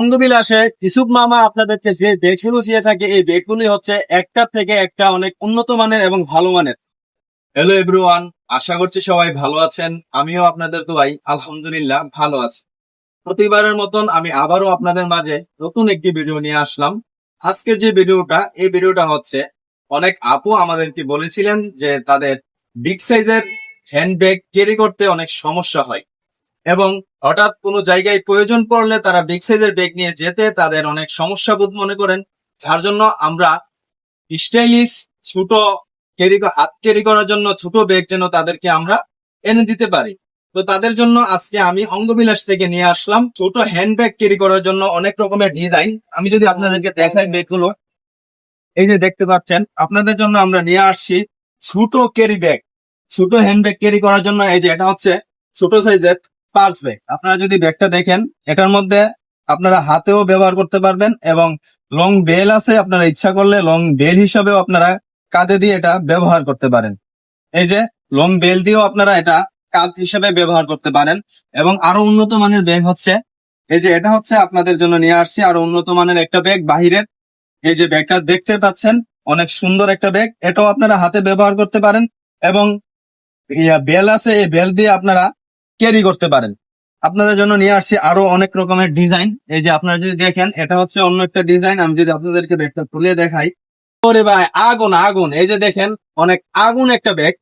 বঙ্গবিলাসে ইসুফ মামা আপনাদেরকে যে ব্যাগগুলো দিয়ে থাকে এই ব্যাগগুলি হচ্ছে একটা থেকে একটা অনেক উন্নত মানের এবং ভালো মানের। হ্যালো এভরিওয়ান, আশা করছি সবাই ভালো আছেন। আমিও আপনাদের দোয়ায় আলহামদুলিল্লাহ ভালো আছি। প্রতিবারের মতন আমি আবারও আপনাদের মাঝে নতুন একটি ভিডিও নিয়ে আসলাম। আজকের যে ভিডিওটা, এই ভিডিওটা হচ্ছে অনেক আপু আমাদেরকে বলেছিলেন যে তাদের বিগ সাইজের হ্যান্ডব্যাগ ক্যারি করতে অনেক সমস্যা হয় এবং হঠাৎ কোনো জায়গায় প্রয়োজন পড়লে তারা বিগ সাইজের ব্যাগ নিয়ে যেতে তাদের অনেক সমস্যা বোধ মনে করেন। যার জন্য আমরা স্টাইলিশ ছোট হাত ক্যারি করার জন্য ছোট ব্যাগ যেন তাদেরকে আমরা এনে দিতে পারি। তো তাদের জন্য আজকে আমি অঙ্গবিলাস থেকে নিয়ে আসলাম ছোট হ্যান্ড ব্যাগ ক্যারি করার জন্য অনেক রকমের ডিজাইন। আমি যদি আপনাদেরকে দেখাই ব্যাগগুলো, এই যে দেখতে পাচ্ছেন, আপনাদের জন্য আমরা নিয়ে আসছি ছোট ক্যারি ব্যাগ, ছোট হ্যান্ড ব্যাগ ক্যারি করার জন্য। এই যে এটা হচ্ছে ছোট সাইজের পার্স ব্যাগ। আপনারা যদি ব্যাগটা দেখেন, এটার মধ্যে আপনারা হাতেও ব্যবহার করতে পারবেন এবং লং বেল আছে, আপনারা ইচ্ছা করলে লং বেল হিসাবেও আপনারা কাঁধে দিয়ে এটা ব্যবহার করতে পারেন। এই যে লং বেল দিয়েও আপনারা এটা কাঁধ হিসেবে ব্যবহার করতে পারেন। এবং আরো উন্নত মানের ব্যাগ হচ্ছে এই যে এটা হচ্ছে আপনাদের জন্য নিয়ে আসছি আরো উন্নত মানের একটা ব্যাগ বাহিরের। এই যে ব্যাগটা দেখতে পাচ্ছেন, অনেক সুন্দর একটা ব্যাগ। এটাও আপনারা হাতে ব্যবহার করতে পারেন এবং বেল আছে, এই বেল দিয়ে আপনারা ক্যারি করতে পারেন। আপনাদের জন্য নিয়ে আসছি আরো অনেক রকমের ডিজাইন। এই যে আপনারা যদি দেখেন, এটা হচ্ছে অন্য একটা ডিজাইন। আমি যদি আপনাদেরকে ব্যাগটা খুলে দেখাই, ওরে ভাই আগুন আগুন! এই যে দেখেন, অনেক আগুন একটা ব্যাগ।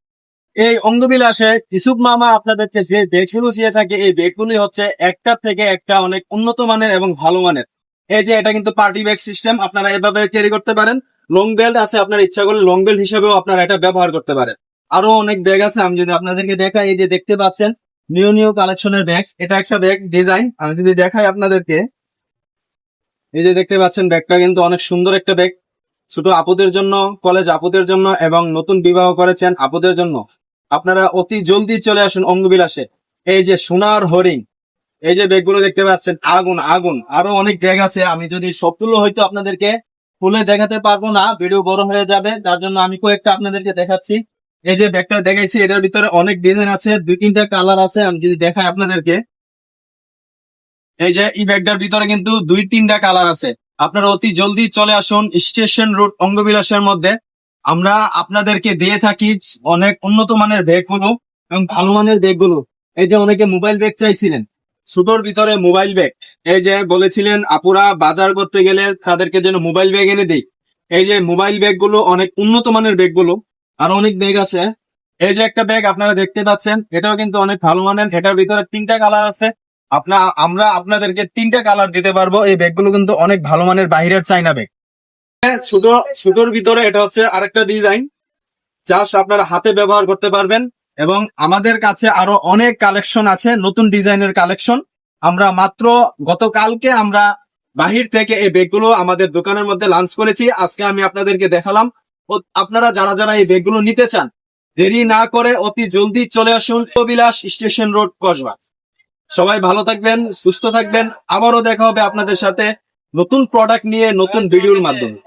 এই অঙ্গবিলাসে ইসুফ মামা আপনাদেরকে যে ব্যাগগুলো দিয়ে থাকে এই ব্যাগগুলি হচ্ছে একটা থেকে একটা অনেক উন্নত মানের এবং ভালো মানের। এই যে এটা কিন্তু পার্টি ব্যাগ সিস্টেম, আপনারা এভাবে ক্যারি করতে পারেন। লং বেল্ট আছে, আপনার ইচ্ছা করলে লং বেল্ট হিসেবেও আপনারা এটা ব্যবহার করতে পারেন। আরো অনেক ব্যাগ আছে, আমি যদি আপনাদেরকে দেখাই, এই যে দেখতে পাচ্ছেন নিউ নিউ কালেকশনের ব্যাগ। এটা একটা ব্যাগ ডিজাইন, আমি যদি দেখাই আপনাদেরকে, এই যে দেখতে পাচ্ছেন ব্যাগটা কিন্তু অনেক সুন্দর একটা ব্যাগ। ছোট আপুদের জন্য, কলেজ আপুদের জন্য এবং নতুন বিবাহ করেছেন আপুদের জন্য আপনারা অতি জলদি চলে আসুন অঙ্গবিলাসে। এই যে সোনার হরিণ, এই যে ব্যাগগুলো দেখতে পাচ্ছেন, আগুন আগুন! আরো অনেক ব্যাগ আছে, আমি যদি সবগুলো হয়তো আপনাদেরকে খুলে দেখাতে পারবো না, ভিডিও বড় হয়ে যাবে। তার জন্য আমি কয়েকটা আপনাদেরকে দেখাচ্ছি। এই যে ব্যাগটা দেখাইছি, এটার ভিতরে অনেক ডিজাইন আছে, 2-3টা কালার আছে। আমি যদি দেখাই আপনাদেরকে, এই যে এই ব্যাগটার ভিতরে কিন্তু 2-3টা কালার আছে। আপনারা অতি জলদি চলে আসুন স্টেশন রোড অঙ্গবিলাসের মধ্যে। আমরা আপনাদেরকে দিয়ে থাকি অনেক উন্নত মানের ব্যাগগুলো এবং ভালো মানের ব্যাগগুলো। এই যে অনেকে মোবাইল ব্যাগ চাইছিলেন, ছোটর ভিতরে মোবাইল ব্যাগ। এই যে বলেছিলেন আপুরা বাজার করতে গেলে তাদেরকে যেন মোবাইল ব্যাগ এনে দিই। এই যে মোবাইল ব্যাগগুলো অনেক উন্নত মানের ব্যাগগুলো। আর অনেক ব্যাগ আছে। এই যে একটা ব্যাগ আপনারা দেখতে পাচ্ছেন, এটাও কিন্তু অনেক ভালো মানের। এটার ভিতরে 3টা কালার আছে। আমরা আপনাদেরকে 3টা কালার দিতে পারবো। এই ব্যাগগুলো কিন্তু অনেক ভালো মানের বাহিরের চাইনা ব্যাগ। ছোট ছোটর ভিতরে এটা হচ্ছে আরেকটা ডিজাইন, জাস্ট আপনারা হাতে ব্যবহার করতে পারবেন। এবং আমাদের কাছে আরো অনেক কালেকশন আছে, নতুন ডিজাইনের কালেকশন। আমরা মাত্র গতকালকে আমরা বাহির থেকে এই ব্যাগগুলো আমাদের দোকানের মধ্যে লঞ্চ করেছি। আজকে আমি আপনাদেরকে দেখালাম। আপনারা যারা যারা এই ব্যাগগুলো নিতে চান, দেরি না করে অতি জলদি চলে আসুন অঙ্গবিলাস স্টেশন রোড, কসবা। সবাই ভালো থাকবেন, সুস্থ থাকবেন। আবারও দেখা হবে আপনাদের সাথে নতুন প্রোডাক্ট নিয়ে, নতুন ভিডিওর মাধ্যমে।